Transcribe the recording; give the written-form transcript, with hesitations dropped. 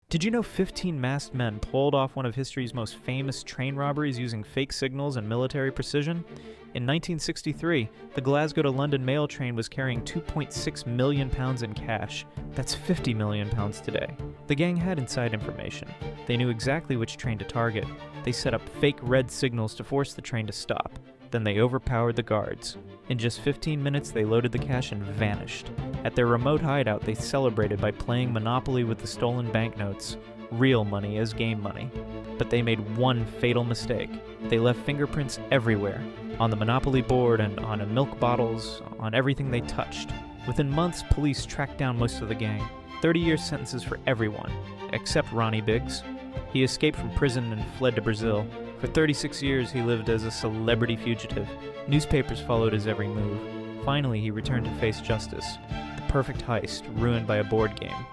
Did you know 15 masked men pulled off one of history's most famous train robberies using fake signals and military precision? In 1963, the Glasgow to London mail train was carrying 2.6 million pounds in cash. That's 50 million pounds today. The gang had inside information. They knew exactly which train to target. They set up fake red signals to force the train to stop. Then they overpowered the guards. In just 15 minutes, they loaded the cash and vanished. At their remote hideout, they celebrated by playing Monopoly with the stolen banknotes, real money as game money. But they made one fatal mistake. They left fingerprints everywhere, on the Monopoly board and on milk bottles, on everything they touched. Within months, police tracked down most of the gang. 30-year sentences for everyone, except Ronnie Biggs. He escaped from prison and fled to Brazil. For 36 years, he lived as a celebrity fugitive. Newspapers followed his every move. Finally, he returned to face justice. The perfect heist, ruined by a board game.